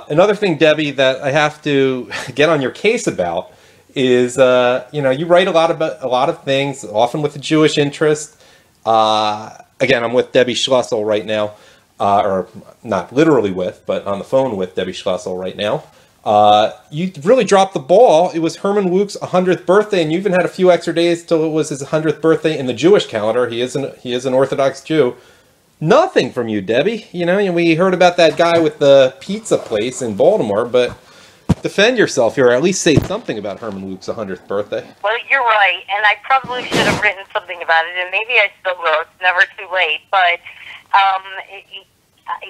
Another thing, Debbie, that I have to get on your case about is, you write a lot of things, often with a Jewish interest. Again, I'm with Debbie Schlussel right now, or not literally with, but on the phone with Debbie Schlussel right now. You really dropped the ball. It was Herman Wouk's 100th birthday, and you even had a few extra days till it was his 100th birthday in the Jewish calendar. He is an Orthodox Jew. Nothing from you, Debbie. We heard about that guy with the pizza place in Baltimore, but defend yourself here, or at least say something about Herman Wouk's 100th birthday. Well, you're right, and I probably should have written something about it, and maybe I still will. It's never too late, but,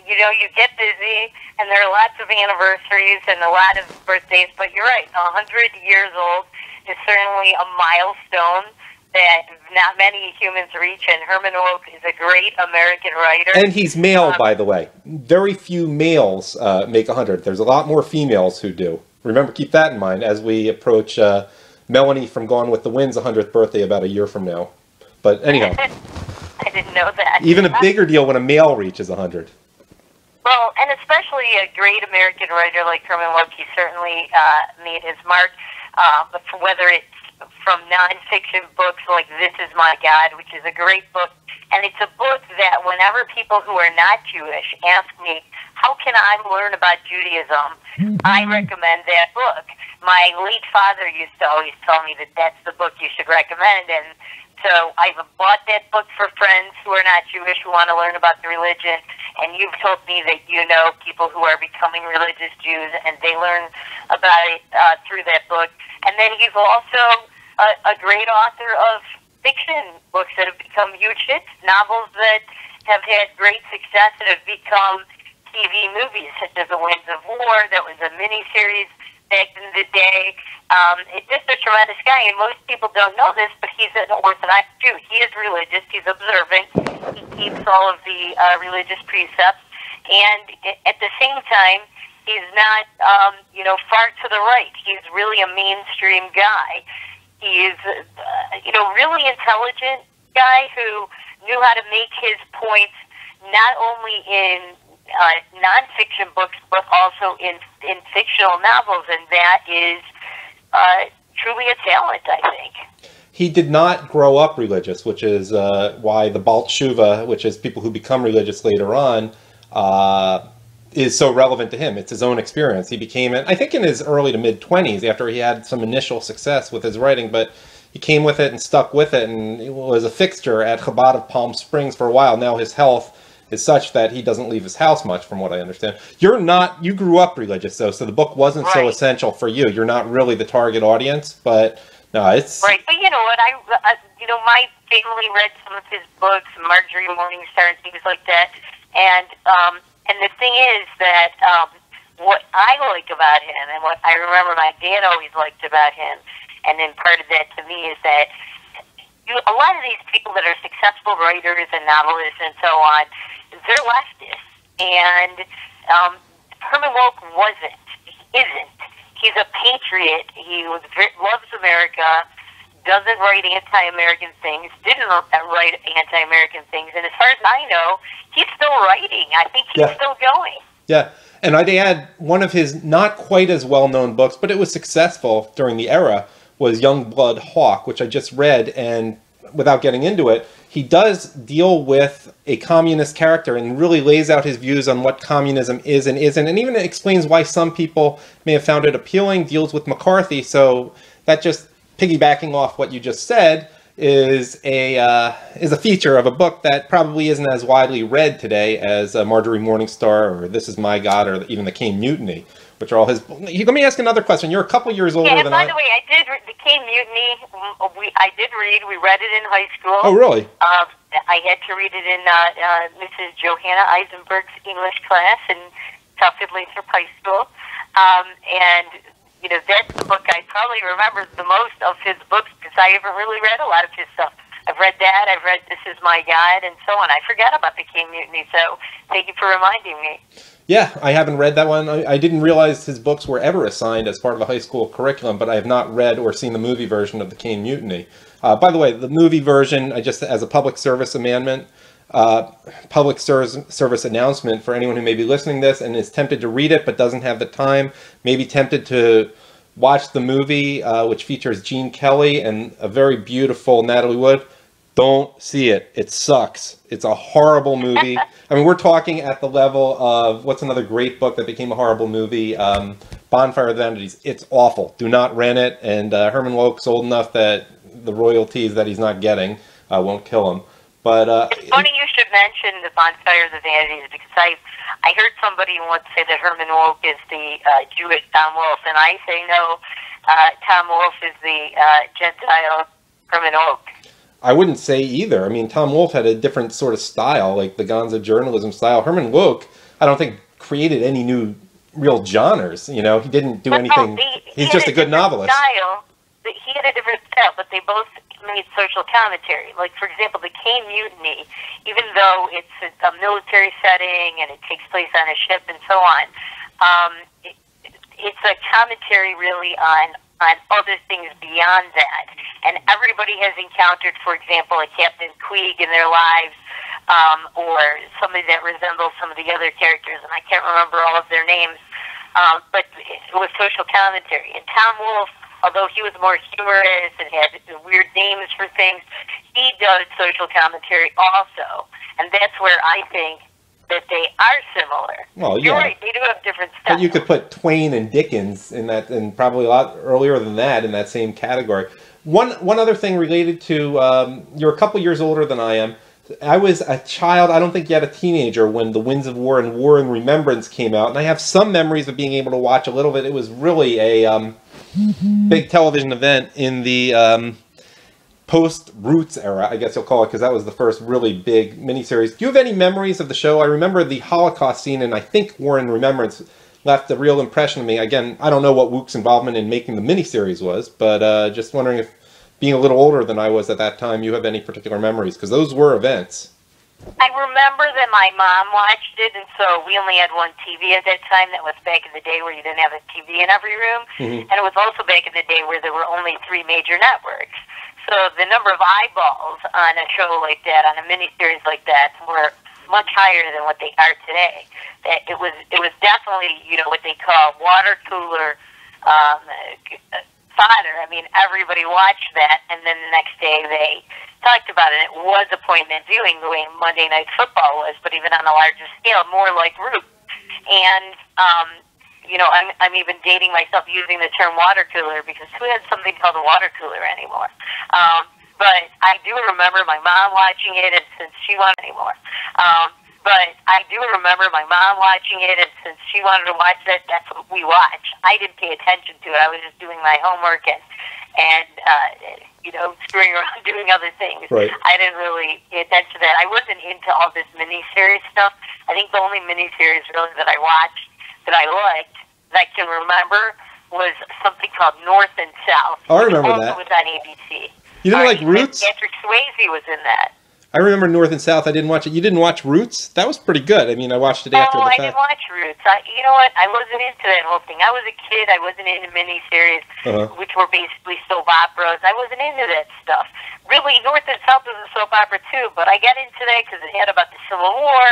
you get busy, and there are lots of anniversaries and a lot of birthdays, but you're right, 100 years old is certainly a milestone that not many humans reach, and Herman Wouk is a great American writer. And he's male, by the way. Very few males make 100. There's a lot more females who do. Remember, keep that in mind as we approach Melanie from Gone with the Wind's 100th birthday about a year from now. But anyhow. I didn't know that. Even a bigger deal when a male reaches 100. Well, and especially a great American writer like Herman Wouk, he certainly made his mark, but whether it's from nonfiction books like This Is My God, which is a great book. And it's a book that whenever people who are not Jewish ask me, how can I learn about Judaism, I recommend that book. My late father used to always tell me that that's the book you should recommend. And so I've bought that book for friends who are not Jewish who want to learn about the religion. And you've told me that you know people who are becoming religious Jews, and they learn about it through that book. And then he's also a great author of fiction books that have become huge hits, novels that have had great success and have become TV movies, such as The Winds of War. That was a miniseries back in the day. It's just a tremendous guy, and most people don't know this, but he's an Orthodox Jew. He is religious. He's observant. He keeps all of the religious precepts, and at the same time, he's not, far to the right. He's really a mainstream guy. He's, really intelligent guy who knew how to make his points not only in nonfiction books, but also in fictional novels, and that is truly a talent, I think. He did not grow up religious, which is why the Baal Tshuva, which is people who become religious later on, is so relevant to him. It's his own experience. He became it, I think, in his early to mid-20s after he had some initial success with his writing, but he came with it and stuck with it, and it was a fixture at Chabad of Palm Springs for a while. Now his health is such that he doesn't leave his house much, from what I understand. You grew up religious, though, so the book wasn't so essential for you. You're not really the target audience, but no, it's... Right, but you know what, my family read some of his books, Marjorie Morningstar and things like that, and the thing is that what I like about him, and what I remember my dad always liked about him, and then part of that to me is that a lot of these people that are successful writers and novelists and so on, they're leftists. And Herman Wouk wasn't. He isn't. He's a patriot. He loves America, doesn't write anti-American things, didn't write anti-American things, and as far as I know, he's still writing. I think he's still going. Yeah, and I'd add one of his not quite as well-known books, but it was successful during the era, was Youngblood Hawk, which I just read, and without getting into it, he does deal with a communist character and really lays out his views on what communism is and isn't, and even explains why some people may have found it appealing, deals with McCarthy, so that just piggybacking off what you just said is a feature of a book that probably isn't as widely read today as Marjorie Morningstar or This Is My God or even The Caine Mutiny, which are all his... Let me ask another question. You're a couple years older than I... by the way, I did The Caine Mutiny. I did read. We read it in high school. Oh, really? I had to read it in Mrs. Johanna Eisenberg's English class in Southfield Lathrop High School. That's the book I probably remember the most of his books because I haven't really read a lot of his stuff. I've read that, I've read This Is My God, and so on. I forgot about The Caine Mutiny, so thank you for reminding me. Yeah, I haven't read that one. I didn't realize his books were ever assigned as part of a high school curriculum, but I have not read or seen the movie version of The Caine Mutiny. By the way, the movie version, I just as a public service amendment, public service announcement for anyone who may be listening to this and is tempted to read it but doesn't have the time, maybe tempted to watch the movie, which features Gene Kelly and a very beautiful Natalie Wood. Don't see it. It sucks. It's a horrible movie. I mean, we're talking at the level of, what's another great book that became a horrible movie? Bonfire of Vanities. It's awful. Do not rent it. And Herman Wouk's old enough that the royalties that he's not getting won't kill him. But it's funny you should mention the Bonfire of the Vanities, because I heard somebody once say that Herman Wouk is the Jewish Tom Wolfe, and I say no. Tom Wolfe is the Gentile Herman Wouk. I wouldn't say either. I mean, Tom Wolfe had a different sort of style, like the Gonzo journalism style. Herman Wouk, I don't think, created any new real genres. You know, he didn't do anything. He's just a good novelist. He had a different style, but they both made social commentary. Like, for example, the Caine Mutiny, even though it's a military setting and it takes place on a ship and so on, it's a commentary really on other things beyond that. And everybody has encountered, for example, a Captain Queeg in their lives, or somebody that resembles some of the other characters, and I can't remember all of their names, but it was social commentary. And Tom Wolfe, although he was more humorous and had weird names for things, he does social commentary also. And that's where I think that they are similar. Well, yeah. You're right, they do have different styles. But you could put Twain and Dickens in that, and probably a lot earlier than that, in that same category. One other thing related to, you're a couple years older than I am. I was a child, I don't think yet a teenager, when The Winds of War and War and Remembrance came out, and I have some memories of being able to watch a little bit. It was really a big television event in the post-Roots era, I guess you'll call it, because that was the first really big miniseries. Do you have any memories of the show? I remember the Holocaust scene, and I think War and Remembrance left a real impression on me. Again, I don't know what Wouk's involvement in making the miniseries was, but just wondering if, being a little older than I was at that time, you have any particular memories, because those were events. I remember that my mom watched it, and so we only had one TV at that time. That was back in the day where you didn't have a TV in every room, and it was also back in the day where there were only 3 major networks. So the number of eyeballs on a show like that, on a miniseries like that, were much higher than what they are today. That it was definitely, you know, what they call water cooler fodder. I mean, everybody watched that, and then the next day they talked about it. It was appointment viewing the way Monday Night Football was, but even on a larger scale, more like Roots. And you know, I'm even dating myself using the term water cooler, because who has something called a water cooler anymore? But I do remember my mom watching it, and since she wanted anymore. But I do remember my mom watching it, and since she wanted to watch it, that's what we watched. I didn't pay attention to it. I was just doing my homework and you know, screwing around doing other things. Right. I didn't really pay attention to that. I wasn't into all this miniseries stuff. I think the only miniseries really that I watched that I liked, that I can remember, was something called North and South. I remember that. It was on ABC. You didn't like Roots? Patrick Swayze was in that. I remember North and South. I didn't watch it. You didn't watch Roots? That was pretty good. I mean, I watched it after the fact. No, I didn't watch Roots. You know what? I wasn't into that whole thing. I was a kid. I wasn't into miniseries, which were basically soap operas. I wasn't into that stuff. Really, North and South was a soap opera too, but I got into that because it had about the Civil War,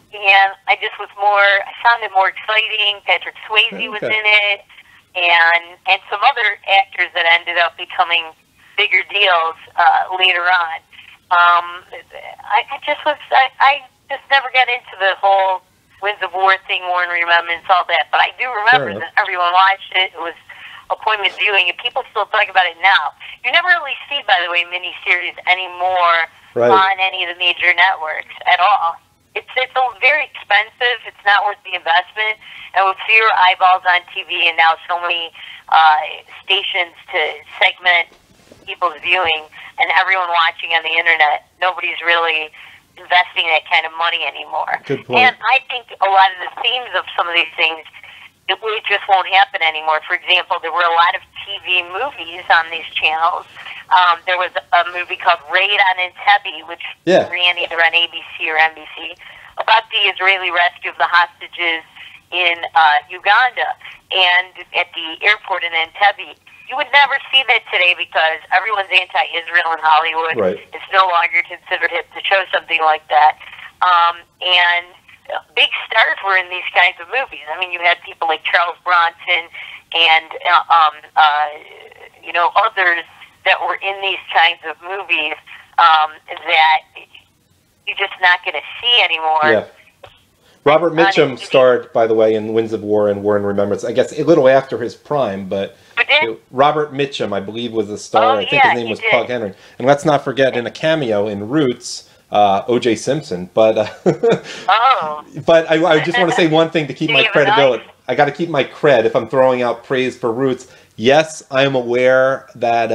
and I found it more exciting. Patrick Swayze was in it, and some other actors that ended up becoming bigger deals later on. I just never got into the whole Winds of War thing, War and Remembrance, all that. But I do remember that everyone watched it. It was appointment viewing, and people still talk about it now. You never really see, by the way, miniseries anymore on any of the major networks at all. It's very expensive. It's not worth the investment. And with fewer eyeballs on TV and now so many stations to segment people's viewing and everyone watching on the internet, nobody's really investing that kind of money anymore. Good point. And I think a lot of the themes of some of these things, it really just won't happen anymore. For example, there were a lot of TV movies on these channels. There was a movie called Raid on Entebbe, which ran either on ABC or NBC, about the Israeli rescue of the hostages in Uganda. And at the airport in Entebbe, you would never see that today because everyone's anti-Israel in Hollywood. Right. It's no longer considered hip to show something like that. And big stars were in these kinds of movies. I mean, you had people like Charles Bronson and others that were in these kinds of movies that you're just not going to see anymore. Yeah. Robert Mitchum starred, by the way, in Winds of War and War and Remembrance. I guess a little after his prime, but Robert Mitchum, I believe, was the star. I think his name was Pug Henry. And let's not forget, in a cameo in Roots, O.J. Simpson. But but I just want to say one thing to keep my credibility. I got to keep my cred if I'm throwing out praise for Roots. Yes, I am aware that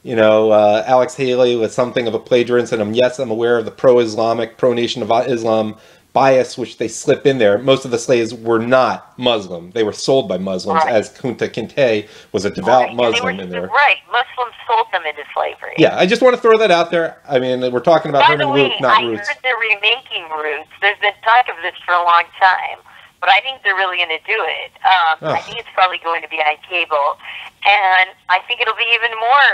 Alex Haley was something of a plagiarist, and yes, I'm aware of the pro-Islamic, pro-Nation of Islam bias which they slip in there. Most of the slaves were not Muslim. They were sold by Muslims, as Kunta Kinte was a devout Muslim in there. Right. Muslims sold them into slavery. Yeah, I just want to throw that out there. I mean, we're talking about Herman Wouk, not Roots. I heard they're remaking Roots. There's been talk of this for a long time, but I think they're really going to do it. I think it's probably going to be on cable, and I think it'll be even more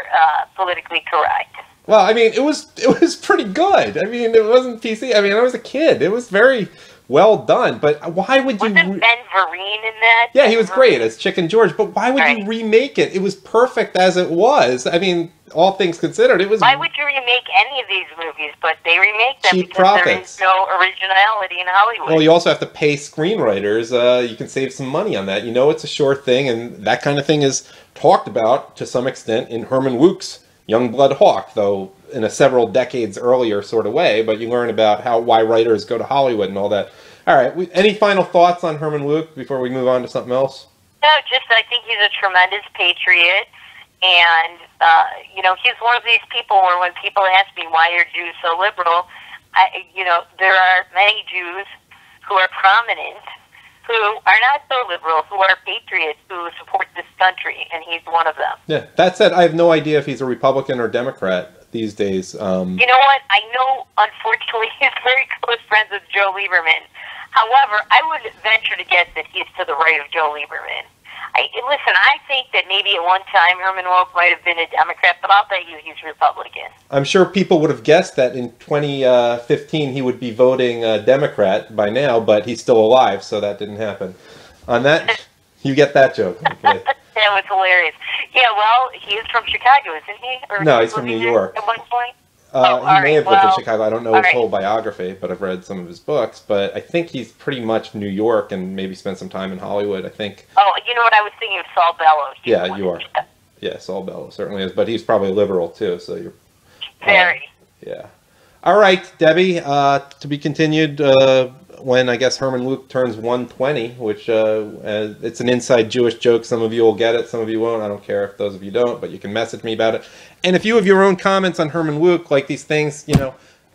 politically correct. Well, I mean, it was pretty good. I mean, it wasn't PC. I mean, I was a kid. It was very well done. But why would you... Wasn't Ben Vereen in that? Yeah, he was great as Chicken George. But why would you remake it? It was perfect as it was. I mean, all things considered, it was... Why would you remake any of these movies? But they remake them cheap because profits. there is no originality in Hollywood. Well, you also have to pay screenwriters. You can save some money on that. You know, it's a sure thing, and that kind of thing is talked about to some extent in Herman Wouk's Youngblood Hawk, though in a several decades earlier sort of way, but you learn about why writers go to Hollywood and all that. All right, any final thoughts on Herman Wouk before we move on to something else? No, just I think he's a tremendous patriot, and, he's one of these people where when people ask me why are Jews so liberal, there are many Jews who are prominent who are not so liberal, who are patriots, who support this country, and he's one of them. Yeah, that said, I have no idea if he's a Republican or Democrat these days. You know what? I know, unfortunately, he's very close friends with Joe Lieberman. However, I would venture to guess that he's to the right of Joe Lieberman. Listen, I think that maybe at one time Herman Wouk might have been a Democrat, but I'll bet you he's Republican. I'm sure people would have guessed that in 2015 he would be voting Democrat by now, but he's still alive, so that didn't happen. On that, you get that joke. Okay. That was hilarious. Yeah, well, he is from Chicago, isn't he? Or no, he's from New York. At one point? He may have lived in Chicago. I don't know his whole biography, but I've read some of his books. But I think he's pretty much New York and maybe spent some time in Hollywood, I think. Oh, you know what? I was thinking of Saul Bellow. Yeah, you are. Yeah, Saul Bellow certainly is. But he's probably liberal, too. So you're... Very. Yeah. All right, Debbie, to be continued when, I guess, Herman Wouk turns 120, which it's an inside Jewish joke. Some of you will get it, some of you won't. I don't care if those of you don't, but you can message me about it. And if you have your own comments on Herman Wouk, like these things,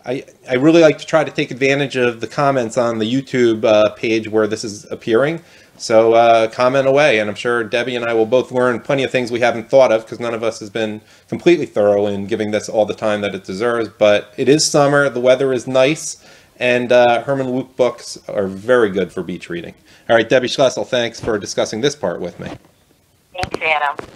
I really like to try to take advantage of the comments on the YouTube page where this is appearing. So comment away, and I'm sure Debbie and I will both learn plenty of things we haven't thought of, because none of us has been completely thorough in giving this all the time that it deserves. But it is summer, the weather is nice, and Herman Wouk books are very good for beach reading. All right, Debbie Schlussel, thanks for discussing this part with me. Thanks, Adam.